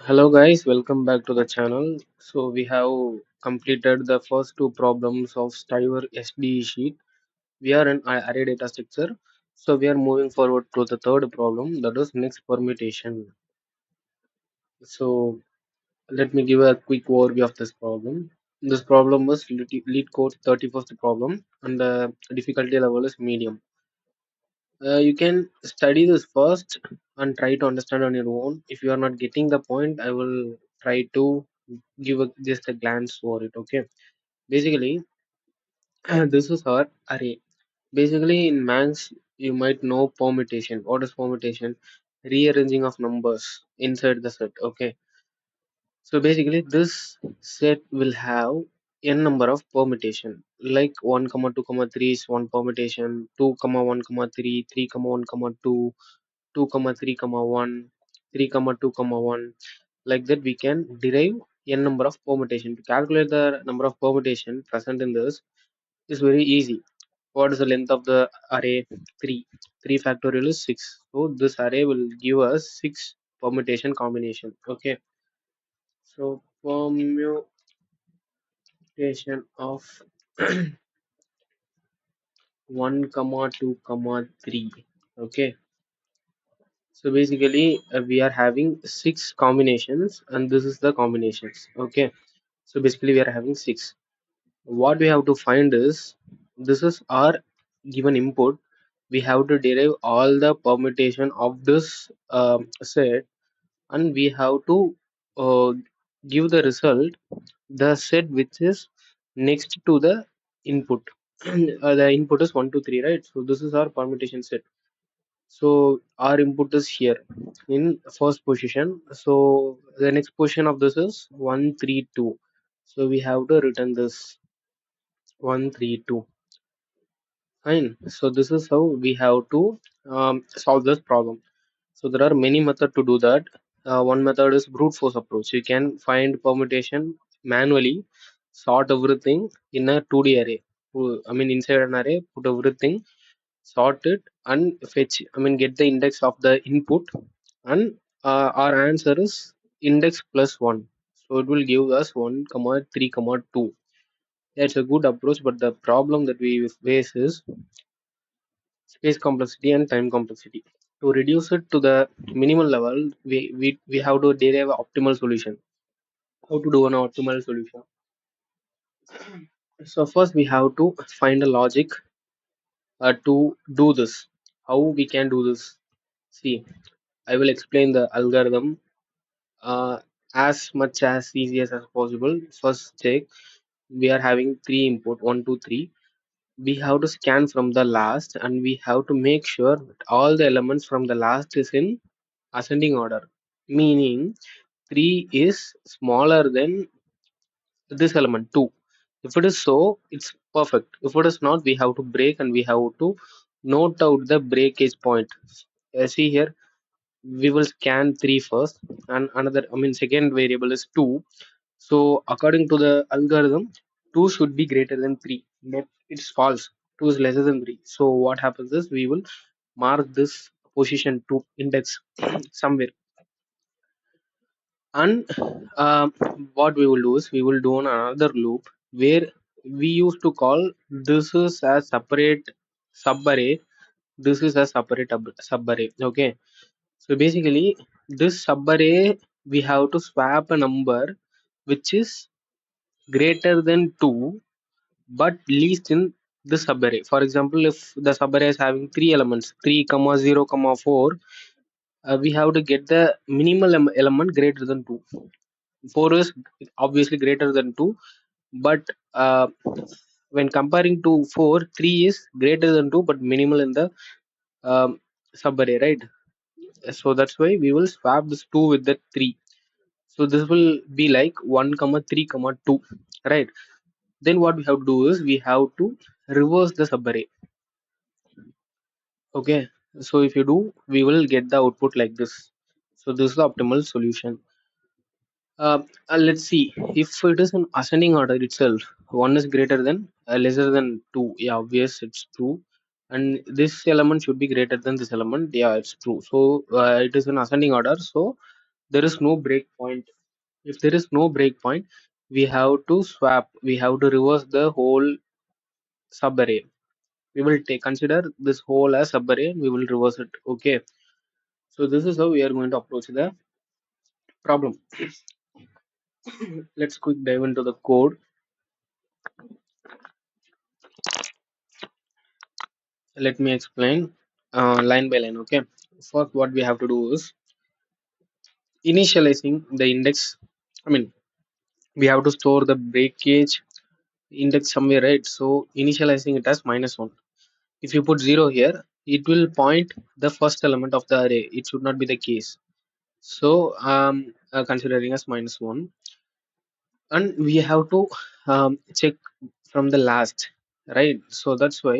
Hello guys, welcome back to the channel. So we have completed the first two problems of Striver SDE Sheet. We are in array data structure. So we are moving forward to the third problem, that is next permutation. So let me give a quick overview of this problem. This problem was Leetcode 31st problem and the difficulty level is medium. You can study this first and try to understand on your own. If you are not getting the point, I will try to just a glance over it. Okay. Basically, this is our array. Basically, in maths, you might know permutation. What is permutation? Rearranging of numbers inside the set. Okay. So basically, this set will have n number of permutation. Like 1, comma 2, comma 3 is one permutation. 2, comma 1, comma 3, 3, comma 1, comma 2. 2 comma 3 comma 1, 3 comma 2 comma 1. Like that we can derive n number of permutation. To calculate the number of permutation present in this is very easy. What is the length of the array? 3. 3 factorial is 6. So this array will give us 6 permutation combination. Okay. So permutation of 1 comma 2 comma 3. Okay. So basically we are having 6 combinations and this is the combinations. Okay. So basically we are having 6. What we have to find is this is our given input. We have to derive all the permutation of this set and we have to uh, give the result the set which is next to the input. The input is 1 2 3, right? So this is our permutation set. So our input is here in first position. So the next position of this is 1 3 2. So we have to return this 1 3 2. Fine. So this is how we have to solve this problem. So there are many methods to do that. One method is brute force approach. You can find permutation manually, sort everything in a 2D array. I mean inside an array, put everything, sort it and fetch. I mean get the index of the input and our answer is index plus 1. So it will give us 1 comma 3 comma 2. That's a good approach, but the problem that we face is space complexity and time complexity. To reduce it to the minimal level, we have to derive an optimal solution. How to do an optimal solution? So first we have to find a logic to do this. How we can do this? See, I will explain the algorithm uh, as much as easy as possible. First check we are having three input 1 2 3. We have to scan from the last and we have to make sure that all the elements from the last is in ascending order, meaning 3 is smaller than this element 2. If it is so, it's perfect. If it is not, we have to break and we have to note out the breakage point. See here, we will scan 3 first and another, I mean second variable is 2. So according to the algorithm, 2 should be greater than 3, but it's false. 2 is lesser than 3. So what happens is we will mark this position to index somewhere. And what we will do is we will do another loop where we used to call this is a separate subarray, this is a separate subarray. Okay, so basically this subarray we have to swap a number which is greater than 2 but least in the subarray. For example, if the subarray is having three elements 3 comma 0 comma 4, we have to get the minimal element greater than 2. 4 is obviously greater than 2, but when comparing to 4, 3 is greater than 2 but minimal in the um, subarray, right? So that's why we will swap this 2 with the 3. So this will be like 1 comma 3 comma 2, right? Then what we have to do is we have to reverse the subarray. Okay, so if you do, we will get the output like this. So this is the optimal solution. Let's see if it is in ascending order itself. One is greater than lesser than two. Yeah, obvious, it's true. And this element should be greater than this element. Yeah, it's true. So it is in ascending order. So there is no breakpoint. If there is no breakpoint, we have to swap. We have to reverse the whole subarray. We will consider this whole as subarray. We will reverse it. Okay. So this is how we are going to approach the problem. Let's quick dive into the code. Let me explain line by line. Okay. First, what we have to do is initializing the index. I mean, we have to store the breakage index somewhere, right? So initializing it as -1. If you put 0 here, it will point the first element of the array. It should not be the case. So considering as -1, and we have to check from the last, right? So that's why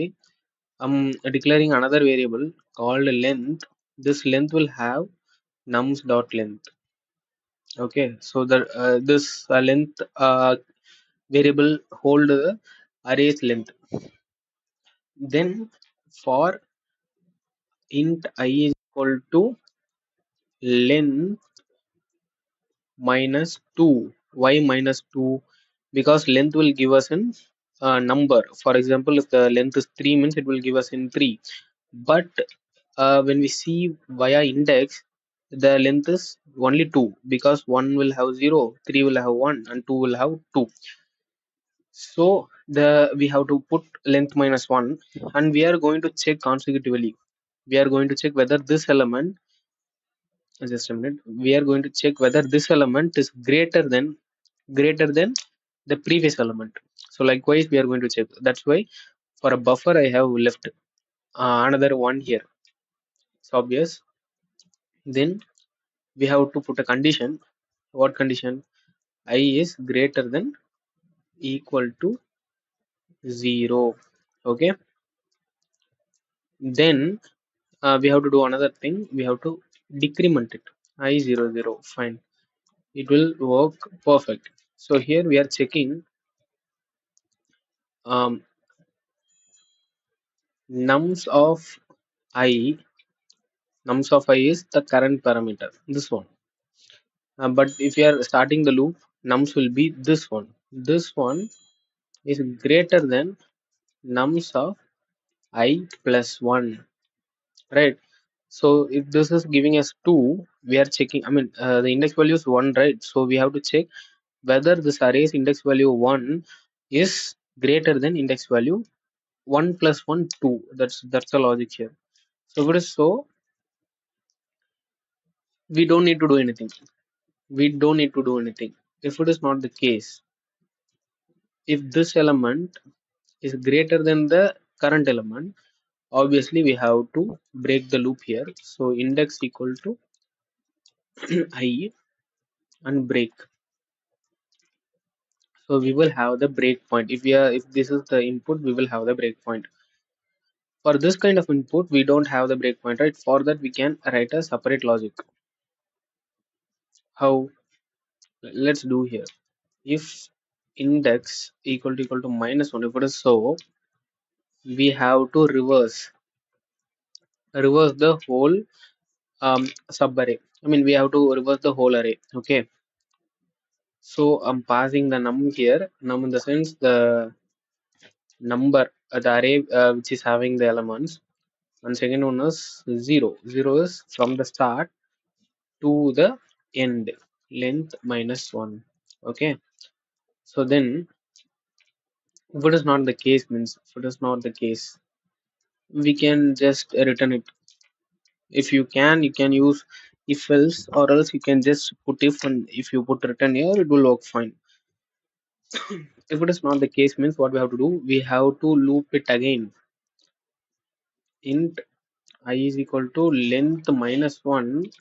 I'm declaring another variable called length. This length will have nums dot length. Okay, so the this length variable hold the array's length. Then for int I is equal to length minus 2. Why minus 2? Because length will give us an number. For example, if the length is 3 means it will give us in 3. But when we see via index, the length is only 2 because 1 will have 0, 3 will have 1 and 2 will have 2. So we have to put length minus 1 and we are going to check consecutively. We are going to check whether this element, just a minute, we are going to check whether this element is greater than the previous element. So likewise we are going to check. That's why for a buffer I have left another one here. It's obvious. Then we have to put a condition. What condition? I is greater than equal to 0. Okay. Then we have to do another thing. We have to decrement it. I 0 0. Fine. It will work perfect. So here we are checking um, nums of I. Nums of I is the current parameter. This one. But if you are starting the loop, nums will be this one. This one is greater than nums of I plus 1, right? So if this is giving us 2, we are checking, I mean, the index value is 1, right? So we have to check whether this array's index value 1 is greater than index value 1 plus 1, 2. That's the logic here. So if it is so, we don't need to do anything. We don't need to do anything. If it is not the case, if this element is greater than the current element, obviously we have to break the loop here. So index equal to I and break. So we will have the breakpoint. If this is the input, we will have the breakpoint. For this kind of input, we don't have the breakpoint, right? For that, we can write a separate logic. How? Let's do here. If index equal to -1, if it is so, we have to reverse the whole subarray. I mean, we have to reverse the whole array. Okay. So I'm passing the num here. Num in the sense the number, the array which is having the elements. And second one is 0. 0 is from the start to the end. Length -1. Okay. So then, if it is not the case, means if it is not the case, we can just return it. If you can use if else, or else you can just put if, and if you put return here, it will work fine. If it is not the case, means what we have to do, we have to loop it again. Int I is equal to length -1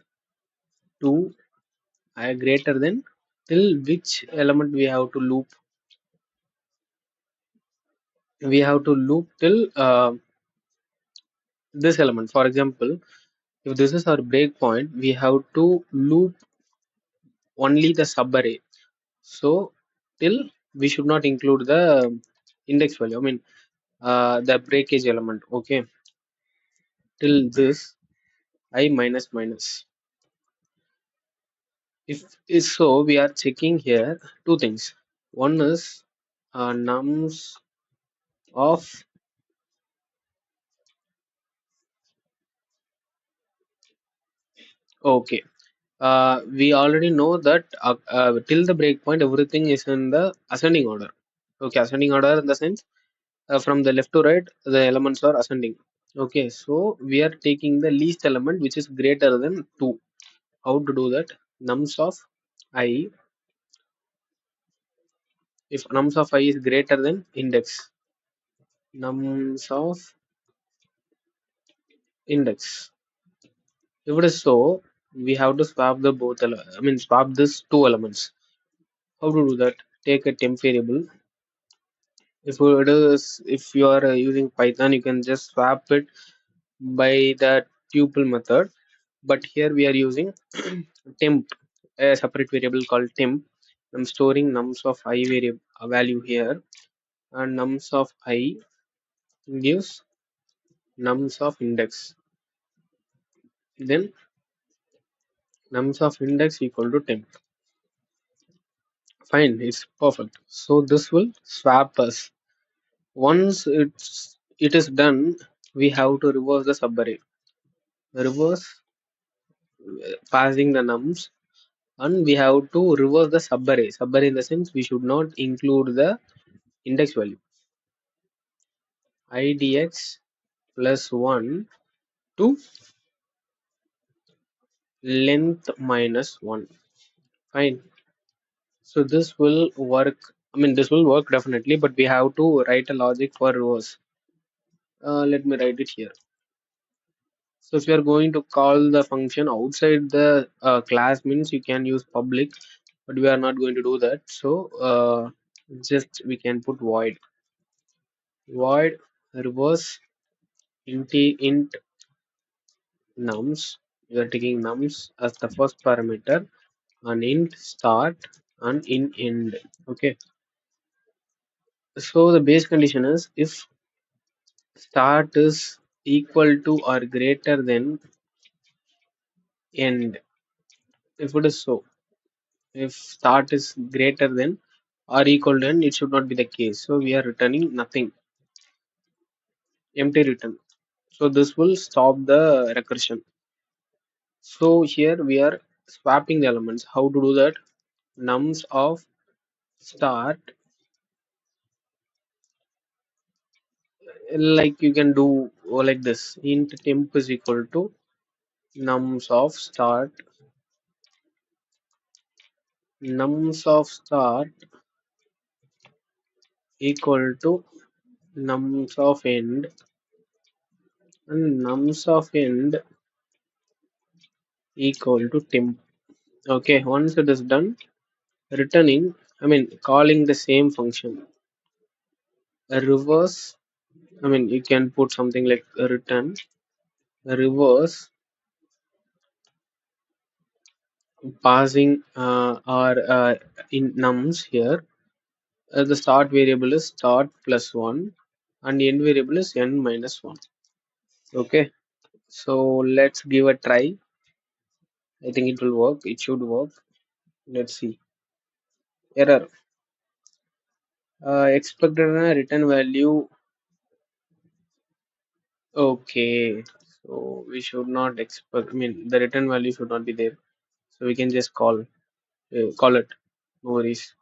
to I greater than, till which element we have to loop. We have to loop till this element. For example, if this is our breakpoint, we have to loop only the subarray. So till we should not include the index value. I mean the breakage element. Okay, till this I minus minus. If is so, we are checking here two things. One is nums of, okay. We already know that till the breakpoint everything is in the ascending order. Okay, ascending order in the sense from the left to right the elements are ascending. Okay, so we are taking the least element which is greater than 2. How to do that? Nums of I, if nums of I is greater than index, nums of index. If it is so, we have to swap the I mean swap this two elements. How to do that? Take a temp variable. If you are using Python, you can just swap it by the tuple method. But here we are using temp, a separate variable called temp. I'm storing nums of I variable value here, and nums of I gives nums of index. Then nums of index equal to temp. Fine, it's perfect. So this will swap us. Once it is done, we have to reverse the subarray. Reverse passing the nums, and we have to reverse the subarray. Subarray in the sense we should not include the index value. IDX plus 1 to length minus 1. Fine. So this will work. I mean, this will work definitely, but we have to write a logic for reverse. Let me write it here. So if you are going to call the function outside the class means you can use public, but we are not going to do that. So just we can put void reverse int nums. We are taking nums as the first parameter, and int start and int end. Okay. So the base condition is if start is equal to or greater than end. If it is so, if start is greater than or equal to end, it should not be the case. So we are returning nothing, empty return. So this will stop the recursion. So here we are swapping the elements. How to do that? Nums of start, like you can do like this. Int temp is equal to nums of start, nums of start equal to nums of end, and nums of end equal to temp. Okay, once it is done, returning, I mean calling the same function. A reverse, I mean you can put something like a return, a reverse passing or in nums here. The start variable is start plus 1 and end variable is n minus 1. Okay, so let's give a try. I think it will work. It should work. Let's see. Error. Expected return value. Okay, so we should not expect. I mean, the return value should not be there. So we can just call it. No worries.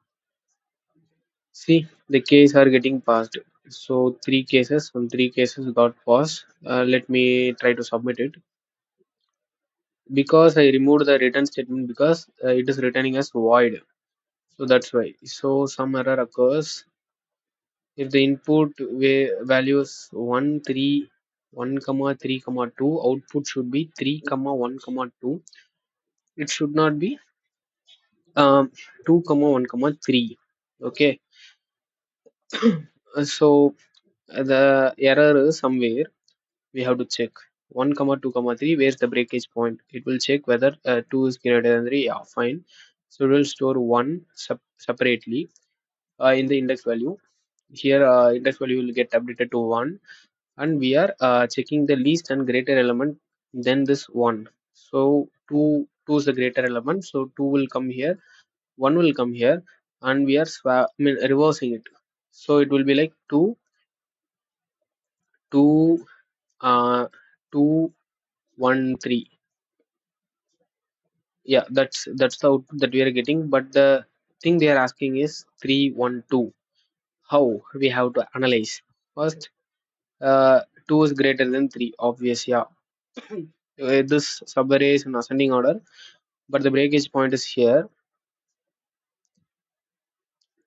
See, the case are getting passed. So three cases, from three cases got passed. Let me try to submit it. Because I removed the return statement because it is returning as void. So that's why. So some error occurs if the input values 1, 3, 1, comma 3, comma 2, output should be 3, comma 1, comma 2. It should not be 2, comma 1, comma 3. Okay. So the error is somewhere. We have to check 1, comma 2, comma 3. Where's the breakage point? It will check whether 2 is greater than 3. Yeah, fine. So it will store 1 separately in the index value. Here index value will get updated to 1, and we are checking the least and greater element than this 1. So two 2 is the greater element, so 2 will come here, 1 will come here, and we are reversing it. So it will be like 2, 2, 2, 1, 3. Yeah, that's the output that we are getting. But the thing they are asking is 3, 1, 2. How we have to analyze? First, 2 is greater than 3. Obvious, yeah. This subarray is in ascending order, but the breakage point is here.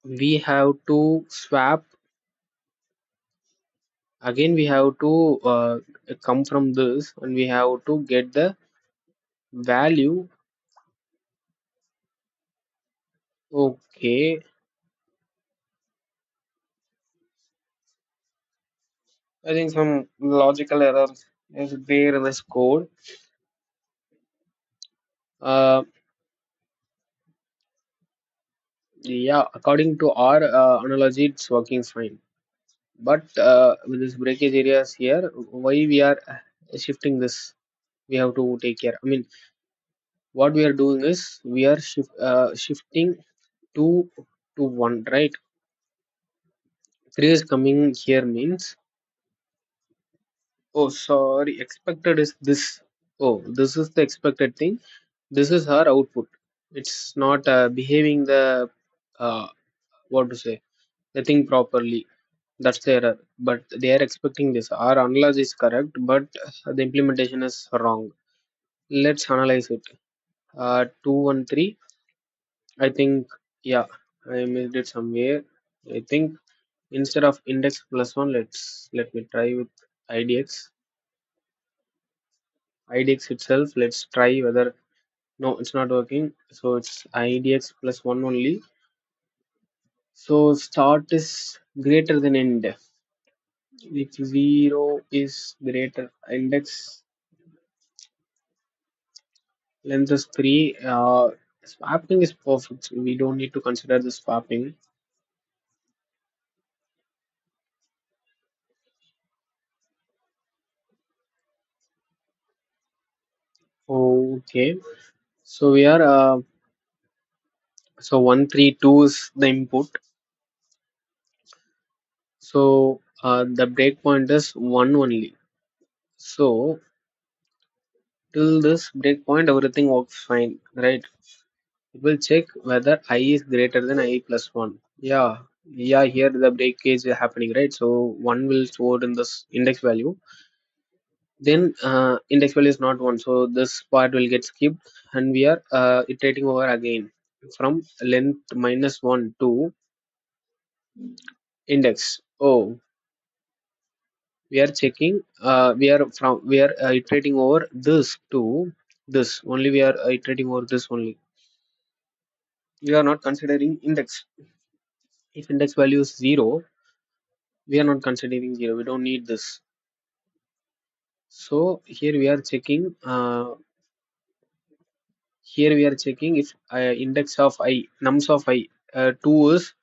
We have to swap again. We have to come from this, and we have to get the value. Okay, I think some logical error is there in this code. Uh, yeah, according to our analogy, it's working fine. But with this breakage areas here, why we are shifting this? We have to take care. I mean, what we are doing is we are shifting 2 to 1, right? 3 is coming here means, oh, sorry, expected is this. Oh, this is the expected thing. This is our output. It's not behaving the, uh, what to say, the thing properly. That's the error. But they are expecting this. Our analysis is correct, but the implementation is wrong. Let's analyze it. 213. I think, yeah, I missed it somewhere. I think instead of index plus one, let me try with idx. Idx itself. Let's try whether, no, it's not working. So it's idx plus one only. So start is greater than end. If zero is greater, index length is 3. Swapping is perfect. We don't need to consider the swapping. Okay. So we are so 132 is the input. So the breakpoint is 1 only. So till this breakpoint, everything works fine, right? It will check whether I is greater than I plus 1. Yeah, yeah, here the breakage is happening, right? So 1 will stored in this index value. Then index value is not 1. So this part will get skipped, and we are iterating over again from length minus 1 to index. Oh, we are checking, we are iterating over this to this only. We are iterating over this only. We are not considering index. If index value is 0, we are not considering 0. We don't need this. So here we are checking, if index of I, nums of I, 2 is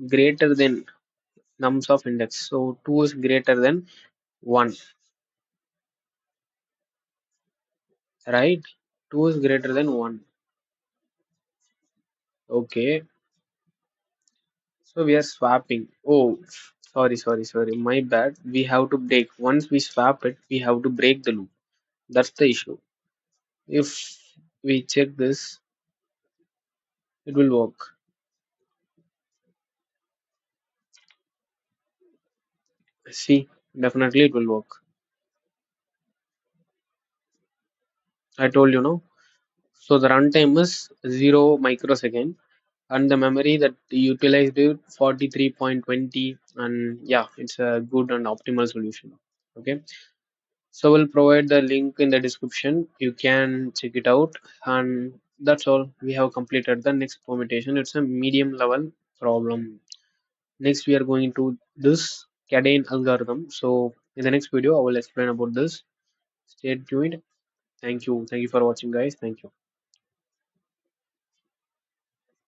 greater than nums of index. So 2 is greater than 1, right? 2 is greater than 1. Okay. So we are swapping. Oh, sorry. My bad. We have to break. Once we swap it, we have to break the loop. That's the issue. If we check this, it will work. See, definitely it will work. I told you, no. So the runtime is 0 microsecond, and the memory that utilized it 43.20, and yeah, it's a good and optimal solution. Okay. So we'll provide the link in the description. You can check it out. And that's all. We have completed the next permutation. It's a medium level problem. Next, we are going to this Cadane algorithm. So in the next video, I will explain about this. Stay tuned. Thank you. Thank you for watching, guys. Thank you.